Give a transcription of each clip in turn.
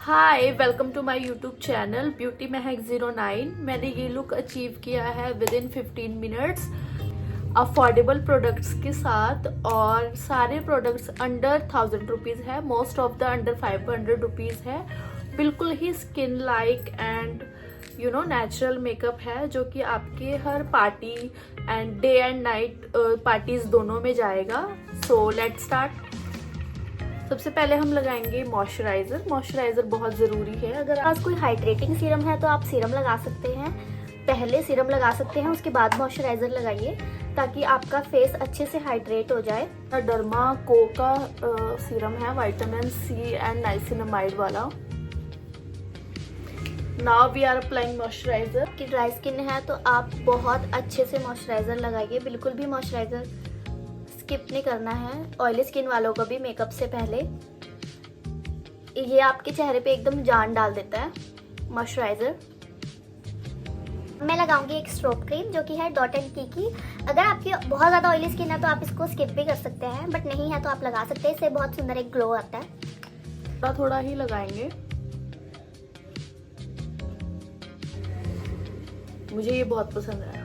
Hi, welcome to my YouTube channel beauty Mahak 09। मैंने ये look achieve किया है within 15 minutes affordable products के साथ, और सारे प्रोडक्ट्स अंडर 1000 रुपीज़ है। Most of the under 500 rupees है। बिल्कुल ही skin like and natural makeup है, जो कि आपके हर party and day and night parties दोनों में जाएगा। So let's start. सबसे पहले हम लगाएंगे मॉइस्चराइजर। मॉइस्चराइजर बहुत ज़रूरी है। अगर आपके पास कोई हाइड्रेटिंग सीरम है तो आप सीरम लगा सकते हैं। पहले सीरम लगा सकते हैं, उसके बाद मॉइस्चराइजर लगाइए ताकि आपका फेस अच्छे से हाइड्रेट हो जाए। डर्मा को का सीरम है, विटामिन सी एंड नाइसिनामाइड वाला। Now we are applying moisturiser. कि ड्राई स्किन है तो आप बहुत अच्छे से मॉइस्चराइजर लगाइए। बिल्कुल भी मॉइस्चराइजर स्किप नहीं करना है। ऑयली स्किन वालों को भी मेकअप से पहले ये आपके चेहरे पे एकदम जान डाल देता है मॉइस्चराइजर। मैं लगाऊंगी एक स्ट्रोब क्रीम जो कि है डॉट एंड की। अगर आपकी बहुत ज़्यादा ऑयली स्किन है तो आप इसको स्किप भी कर सकते हैं, बट नहीं है तो आप लगा सकते हैं। इससे बहुत सुंदर एक ग्लो आता है। थोड़ा थोड़ा ही लगाएंगे। मुझे ये बहुत पसंद आया।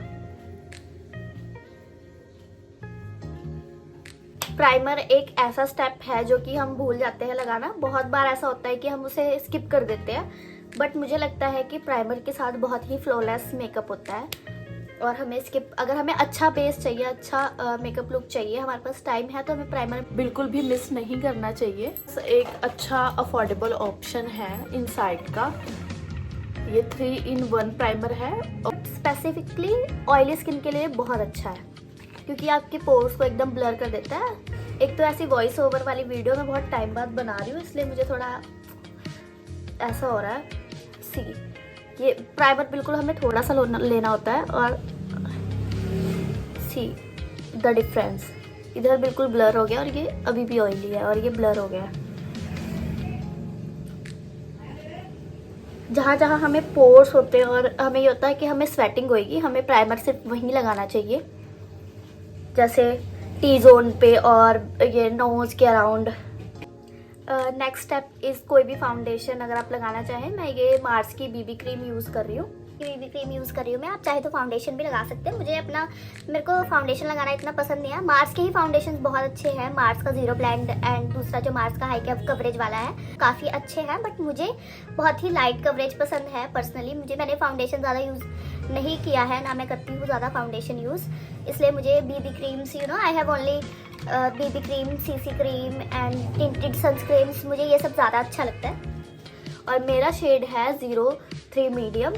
प्राइमर एक ऐसा स्टेप है जो कि हम भूल जाते हैं लगाना। बहुत बार ऐसा होता है कि हम उसे स्किप कर देते हैं, बट मुझे लगता है कि प्राइमर के साथ बहुत ही फ्लॉलेस मेकअप होता है। और हमें अगर हमें अच्छा बेस चाहिए, अच्छा मेकअप लुक चाहिए, हमारे पास टाइम है, तो हमें प्राइमर बिल्कुल भी मिस नहीं करना चाहिए। एक अच्छा अफोर्डेबल ऑप्शन है इनसाइड का। ये 3-in-1 प्राइमर है और स्पेसिफिकली ऑयली स्किन के लिए बहुत अच्छा है क्योंकि आपके पोर्स को एकदम ब्लर कर देता है। एक तो ऐसी वॉइस ओवर वाली वीडियो मैं बहुत टाइम बाद बना रही हूँ, इसलिए मुझे थोड़ा ऐसा हो रहा है। सी, ये प्राइमर बिल्कुल हमें थोड़ा सा लेना होता है, और सी द डिफरेंस। इधर बिल्कुल ब्लर हो गया और ये अभी भी ऑयली है, और ये ब्लर हो गया है। जहाँ जहाँ हमें पोर्स होते हैं और हमें ये होता है कि हमें स्वेटिंग होएगी, हमें प्राइमर सिर्फ वहीं लगाना चाहिए, जैसे टी जोन पे और ये नोज के अराउंड। नेक्स्ट स्टेप इज़ कोई भी फाउंडेशन अगर आप लगाना चाहें। मैं ये मार्स की बीबी क्रीम यूज़ कर रही हूँ। मैं, आप चाहे तो फाउंडेशन भी लगा सकते हैं। मेरे को फाउंडेशन लगाना इतना पसंद नहीं है। मार्स के ही फाउंडेशन बहुत अच्छे हैं। मार्स का जीरो ब्लेंड एंड दूसरा जो मार्स का हाई कवरेज वाला है, काफ़ी अच्छे हैं, बट मुझे बहुत ही लाइट कवरेज पसंद है पर्सनली। मैंने फाउंडेशन ज़्यादा यूज़ नहीं किया है, ना मैं करती हूँ ज़्यादा फाउंडेशन यूज़, इसलिए मुझे BB creams I have only BB cream, CC cream and tinted sunscreens, मुझे ये सब ज़्यादा अच्छा लगता है। और मेरा शेड है 03 मीडियम।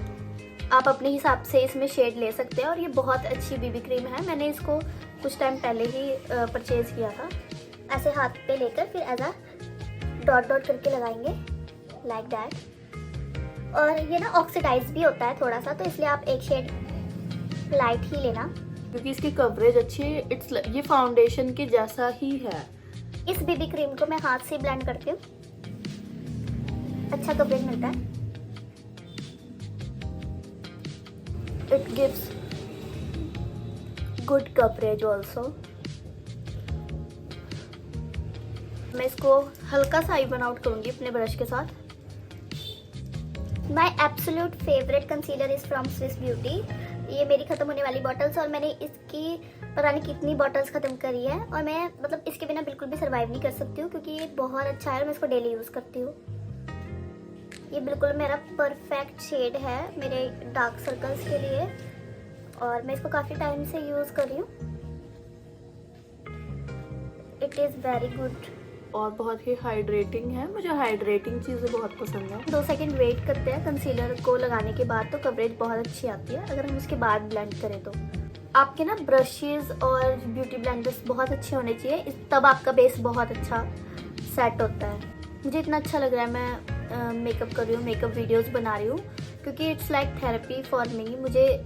आप अपने हिसाब से इसमें शेड ले सकते हैं, और ये बहुत अच्छी बीबी क्रीम है। मैंने इसको कुछ टाइम पहले ही परचेज़ किया था। ऐसे हाथ पे लेकर फिर ऐसा डॉट डॉट करके लगाएंगे, लाइक दैट। और ये ना ऑक्सीडाइज भी होता है थोड़ा सा, तो इसलिए आप एक शेड लाइट ही लेना, क्योंकि इसकी कवरेज अच्छी है। ये फाउंडेशन के जैसा ही है। इस बीबी क्रीम को मैं हाथ से ब्लेंड करती हूँ, अच्छा कवरेज मिलता है। It gives good coverage also. मैं इसको हल्का सा इवन आउट करूंगी अपने ब्रश के साथ। माई absolute favourite concealer is from Swiss beauty. ये मेरी खत्म होने वाली बॉटल्स, और मैंने इसकी पता नहीं कितनी बॉटल्स खत्म करी है, और मैं इसके बिना बिल्कुल भी सर्वाइव नहीं कर सकती हूँ, क्योंकि ये बहुत अच्छा है और मैं इसको डेली यूज़ करती हूँ। ये बिल्कुल मेरा परफेक्ट शेड है मेरे डार्क सर्कल्स के लिए, और मैं इसको काफ़ी टाइम से यूज़ कर रही हूँ। इट इज़ वेरी गुड और बहुत ही हाइड्रेटिंग है। मुझे हाइड्रेटिंग चीज़ें बहुत पसंद है। 2 सेकंड वेट करते हैं कंसीलर को लगाने के बाद, तो कवरेज बहुत अच्छी आती है। अगर हम उसके बाद ब्लेंड करें तो आपके ना ब्रशेस और ब्यूटी ब्लेंडर्स बहुत अच्छे होने चाहिए, तब आपका बेस बहुत अच्छा सेट होता है। मुझे इतना अच्छा लग रहा है, मैं मेकअप कर रही हूँ, मेकअप वीडियोस बना रही हूँ, क्योंकि it's like therapy for me. मुझे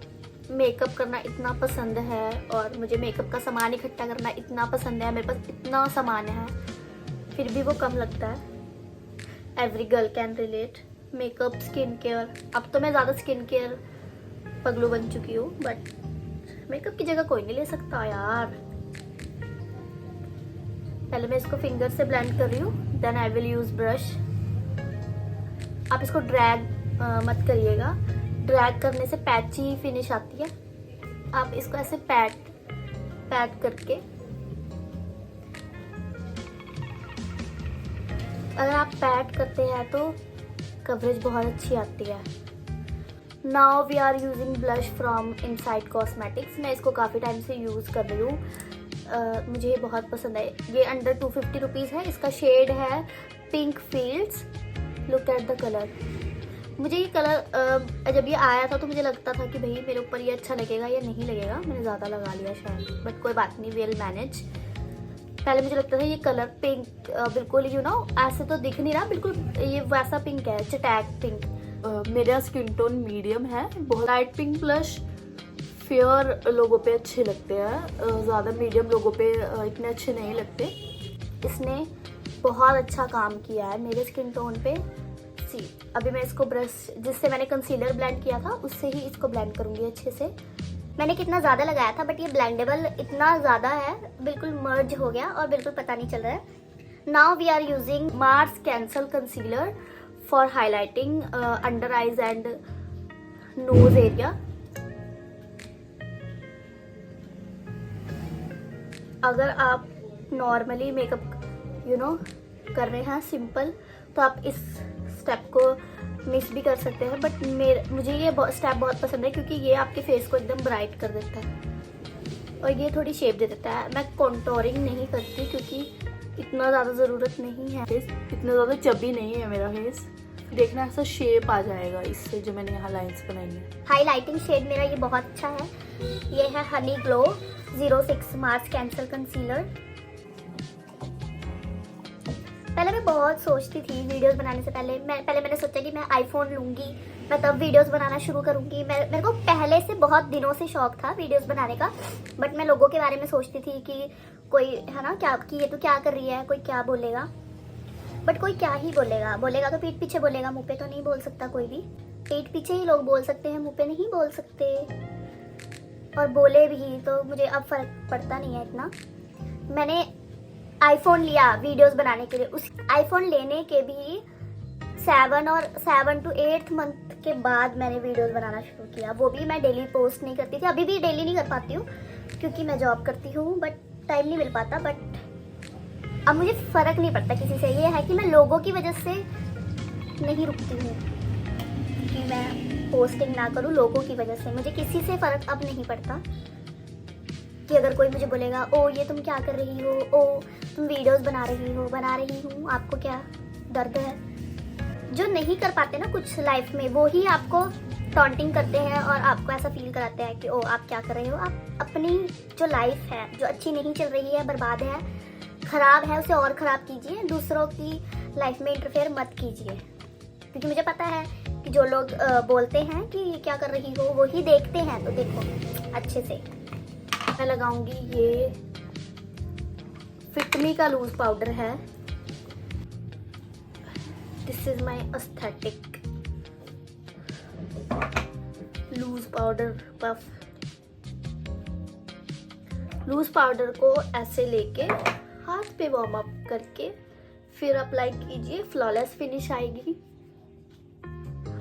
मेकअप करना इतना पसंद है, और मुझे मेकअप का सामान इकट्ठा करना इतना पसंद है। मेरे पास इतना सामान है, फिर भी वो कम लगता है। Every girl can relate. Makeup, skin care, अब तो मैं ज़्यादा स्किन केयर पगलू बन चुकी हूँ, बट मेकअप की जगह कोई नहीं ले सकता यार। पहले मैं इसको फिंगर से ब्लेंड कर रही हूँ, then I will use brush. आप इसको ड्रैग मत करिएगा, ड्रैग करने से पैची फिनिश आती है। आप इसको ऐसे पैट करके, अगर आप पैट करते हैं तो कवरेज बहुत अच्छी आती है। Now we are using blush from Insight cosmetics. मैं इसको काफ़ी टाइम से यूज़ कर रही हूँ, मुझे ये बहुत पसंद है। ये अंडर 250 रुपीज़ है। इसका शेड है pink fields. Look at the colour. मुझे ये कलर जब ये आया था तो मुझे लगता था कि भाई मेरे ऊपर ये अच्छा लगेगा या नहीं लगेगा, मैंने ज़्यादा लगा लिया शायद, बट कोई बात नहीं, वेल मैनेज। पहले मुझे लगता था ये कलर पिंक बिल्कुल ऐसे तो दिख नहीं रहा, बिल्कुल ये वैसा पिंक है, चटैक पिंक। मेरा स्किन टोन मीडियम है। बहुत लाइट पिंक ब्लश फेयर लोगों पे अच्छे लगते हैं, ज़्यादा मीडियम लोगों पे इतने अच्छे नहीं लगते। इसने बहुत अच्छा काम किया है मेरे स्किन टोन पे। सी अभी मैं इसको ब्रश जिससे मैंने कंसीलर ब्लेंड किया था उससे ही इसको ब्लेंड करूँगी अच्छे से। मैंने कितना ज़्यादा लगाया था बट ये ब्लेंडेबल इतना ज़्यादा है, बिल्कुल मर्ज हो गया और बिल्कुल पता नहीं चल रहा है। Now we are using Mars cancel concealer for highlighting under eyes and nose area. अगर आप नॉर्मली मेकअप कर रहे हैं सिंपल, तो आप इस स्टेप को मिस भी कर सकते हैं, बट मुझे ये स्टेप बहुत पसंद है क्योंकि ये आपके फेस को एकदम ब्राइट कर देता है और ये थोड़ी शेप दे देता है। मैं कॉन्टोरिंग नहीं करती क्योंकि इतना ज़्यादा ज़रूरत नहीं है। इतना ज़्यादा चबी नहीं है मेरा फेस, देखना ऐसा शेप आ जाएगा इससे जो मैंने यहाँ लाइंस बनाई है। हाईलाइटिंग शेड मेरा ये बहुत अच्छा है। ये है Honey glow 06 Mars cancel concealer. पहले मैं बहुत सोचती थी वीडियोस बनाने से पहले मैंने सोचा कि मैं आईफोन लूँगी, मैं तब वीडियोस बनाना शुरू करूँगी। मेरे को पहले से बहुत दिनों से शौक था वीडियोस बनाने का, बट मैं लोगों के बारे में सोचती थी कि कोई है ना क्या कि ये तो क्या कर रही है, कोई क्या बोलेगा। बट कोई क्या ही बोलेगा तो पीठ पीछे बोलेगा, मुँह पे तो नहीं बोल सकता कोई भी। पीठ पीछे ही लोग बोल सकते हैं, मुँह पे नहीं बोल सकते। और बोले भी तो मुझे अब फर्क पड़ता नहीं है इतना। मैंने आईफोन लिया वीडियोस बनाने के लिए। उस आईफोन लेने के भी 7 to 8 मंथ के बाद मैंने वीडियोस बनाना शुरू किया। वो भी मैं डेली पोस्ट नहीं करती थी, अभी भी डेली नहीं कर पाती हूँ क्योंकि मैं जॉब करती हूँ, बट टाइम नहीं मिल पाता। बट अब मुझे फ़र्क नहीं पड़ता किसी से। ये है कि मैं लोगों की वजह से नहीं रुकती हूँ कि मैं पोस्टिंग ना करूँ। लोगों की वजह से मुझे किसी से फ़र्क अब नहीं पड़ता कि अगर कोई मुझे बोलेगा ओ ये तुम क्या कर रही हो, ओ तुम वीडियोस बना रही हूँ, आपको क्या दर्द है। जो नहीं कर पाते ना कुछ लाइफ में, वो ही आपको टॉन्टिंग करते हैं और आपको ऐसा फील कराते हैं कि ओ आप क्या कर रहे हो। आप अपनी जो लाइफ है जो अच्छी नहीं चल रही है, बर्बाद है, ख़राब है, उसे और ख़राब कीजिए। दूसरों की लाइफ में इंटरफेयर मत कीजिए क्योंकि मुझे पता है कि जो लोग बोलते हैं कि क्या कर रही हो वो ही देखते हैं। तो देखो अच्छे से। मैं लगाऊंगी ये फिटमी का लूज पाउडर है। This is my aesthetic loose powder puff. Loose powder को ऐसे लेके हाथ पे वार्म अप करके फिर अप्लाई कीजिए, फ्लॉलेस फिनिश आएगी।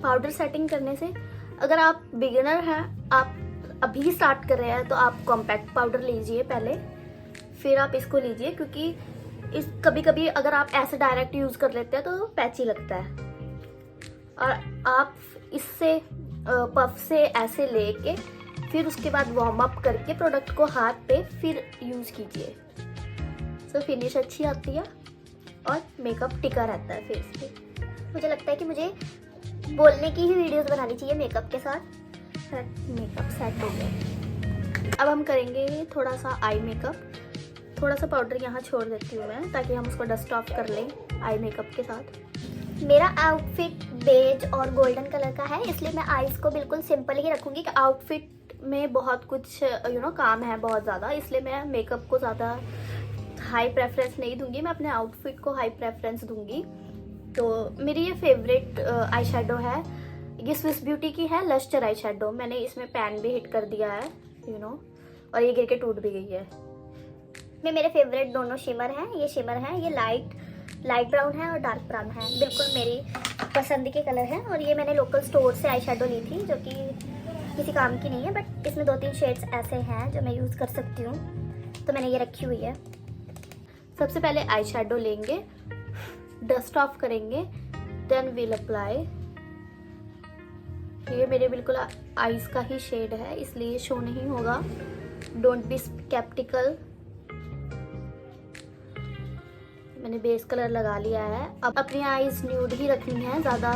पाउडर सेटिंग करने से, अगर आप बिगिनर हैं, आप अभी स्टार्ट कर रहे हैं, तो आप कॉम्पैक्ट पाउडर लीजिए पहले, फिर आप इसको लीजिए क्योंकि इस कभी कभी अगर आप ऐसे डायरेक्ट यूज़ कर लेते हैं तो पैची लगता है। और आप इससे पफ से ऐसे लेके फिर उसके बाद वार्म अप करके प्रोडक्ट को हाथ पे फिर यूज़ कीजिए। सो फिनिश अच्छी आती है और मेकअप टिका रहता है फेस पे। मुझे लगता है कि मुझे बोलने की ही वीडियोस बनानी चाहिए मेकअप के साथ। मेकअप सेट हो गया। अब हम करेंगे थोड़ा सा आई मेकअप। थोड़ा सा पाउडर यहाँ छोड़ देती हूँ मैं ताकि हम उसको डस्ट ऑफ कर लें आई मेकअप के साथ। मेरा आउटफिट बेज और गोल्डन कलर का है, इसलिए मैं आईज को बिल्कुल सिंपल ही रखूँगी कि आउटफिट में बहुत कुछ काम है बहुत ज़्यादा, इसलिए मैं मेकअप को ज़्यादा हाई प्रेफरेंस नहीं दूंगी। मैं अपने आउटफिट को हाई प्रेफरेंस दूंगी। तो मेरी ये फेवरेट आई शेडो है, ये स्विस ब्यूटी की है लश्चर आई शेडो। मैंने इसमें पैन भी हिट कर दिया है और ये गिर के टूट भी गई है। मेरे फेवरेट दोनों शिमर हैं। ये शिमर है, ये लाइट ब्राउन है और डार्क ब्राउन है। बिल्कुल मेरी पसंद के कलर हैं और ये मैंने लोकल स्टोर से आई शेडो ली थी, जो कि किसी काम की नहीं है, बट इसमें 2-3 शेड्स ऐसे हैं जो मैं यूज़ कर सकती हूँ, तो मैंने ये रखी हुई है। सबसे पहले आई शेडो लेंगे, डस्ट ऑफ करेंगे, देन विल अप्लाई। ये मेरे बिल्कुल आईज का ही शेड है, इसलिए शो नहीं होगा, डोंट बी स्केप्टिकल। मैंने बेस कलर लगा लिया है। अब अपनी आईज न्यूड ही रखनी है, ज़्यादा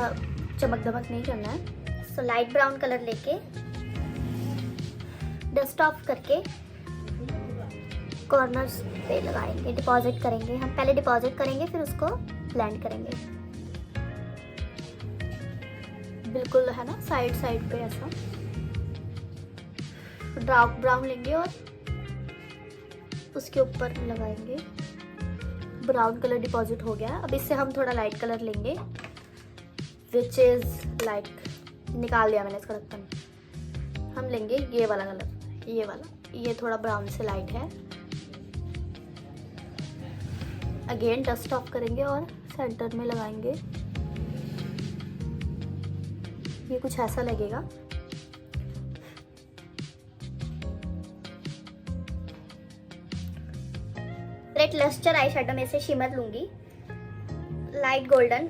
चमक दमक नहीं करना है। सो लाइट ब्राउन कलर लेके डस्ट ऑफ करके कॉर्नर्स पे लगाएंगे, डिपॉजिट करेंगे। हम पहले डिपॉजिट करेंगे, फिर उसको ब्लेंड करेंगे। बिल्कुल है ना, साइड साइड पे ऐसा। डार्क ब्राउन लेंगे और उसके ऊपर लगाएंगे। ब्राउन कलर डिपॉजिट हो गया। अब इससे हम थोड़ा लाइट कलर लेंगे, विच इज लाइक, निकाल दिया मैंने इसका ढक्कन। हम लेंगे ये वाला कलर, ये वाला, ये थोड़ा ब्राउन से लाइट है। अगेन डस्ट ऑफ करेंगे और सेंटर में लगाएंगे। ये कुछ ऐसा लगेगा। रेड लस्टर आई शेडो में से शिमर लूंगी, लाइट गोल्डन,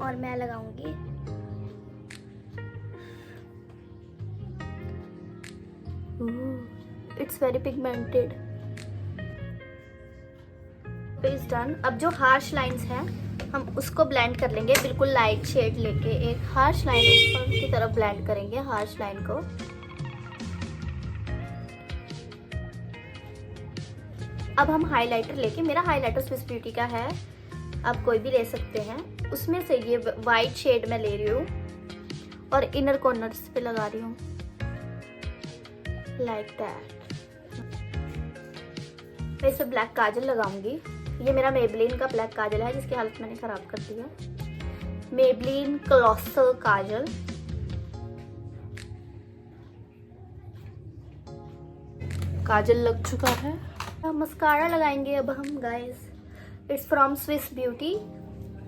और मैं लगाऊंगी it's very pigmented. Is done. अब जो हार्श लाइंस हैं हम उसको ब्लेंड कर लेंगे, बिल्कुल लाइट शेड लेके एक हार्श लाइन ऊपर की तरफ ब्लेंड करेंगे हार्श लाइन को। अब हम हाइलाइटर लेके, मेरा हाइलाइटर स्विस ब्यूटी का है, आप कोई भी ले सकते हैं, उसमें से ये वाइट शेड मैं ले रही हूँ और इनर कॉर्नर्स पे लगा रही हूँ लाइक दैट। मैं इस पे ब्लैक काजल लगाऊंगी। ये मेरा मेबलिन का ब्लैक काजल है, जिसकी हालत मैंने खराब कर दिया। मेबलिन कॉलोसल काजल। काजल लग चुका है। मस्कारा लगाएंगे अब हम guys. It's from Swiss beauty.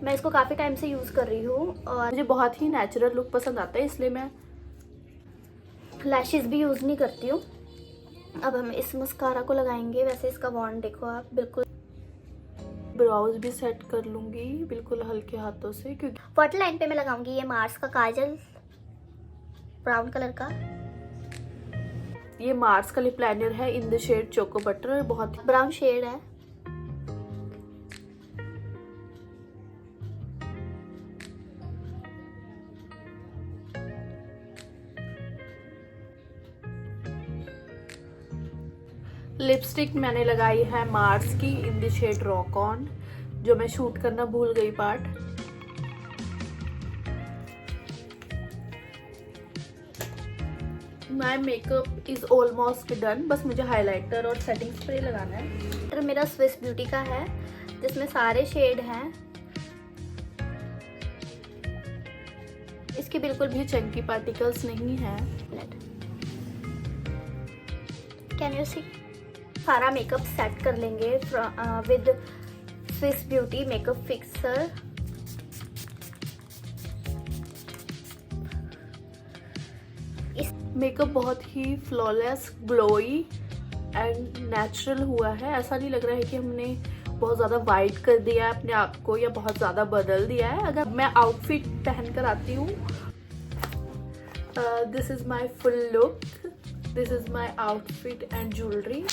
मैं इसको काफ़ी टाइम से यूज़ कर रही हूँ और मुझे बहुत ही नेचुरल लुक पसंद आता है, इसलिए मैं लैशेस भी यूज़ नहीं करती हूँ। अब हम इस मस्कारा को लगाएंगे। वैसे इसका वॉन्ड देखो आप, बिल्कुल। ब्राउज भी सेट कर लूंगी बिल्कुल हल्के हाथों से, क्योंकि वाटर लाइन पे मैं लगाऊंगी ये मार्स का काजल, ब्राउन कलर का। ये मार्स का लिप लाइनर है in the shade choco butter, बहुत ब्राउन शेड है। लिपस्टिक मैंने लगाई है मार्स की in the shade rock on, जो मैं शूट करना भूल गई part. My makeup is almost done, बस मुझे हाइलाइटर और सेटिंग स्प्रे लगाना है। तो मेरा स्विस ब्यूटी का है, जिसमें सारे शेड हैं। इसके बिल्कुल भी चंकी पार्टिकल्स नहीं है। Can you see? सारा मेकअप सेट कर लेंगे with Swiss beauty makeup fixer. Makeup बहुत ही फ्लॉलेस, ग्लोई एंड नेचुरल हुआ है। ऐसा नहीं लग रहा है कि हमने बहुत ज़्यादा वाइट कर दिया है अपने आप को या बहुत ज़्यादा बदल दिया है। अगर मैं आउटफिट पहन कर आती हूँ, this is my full look, this is my outfit and jewellery.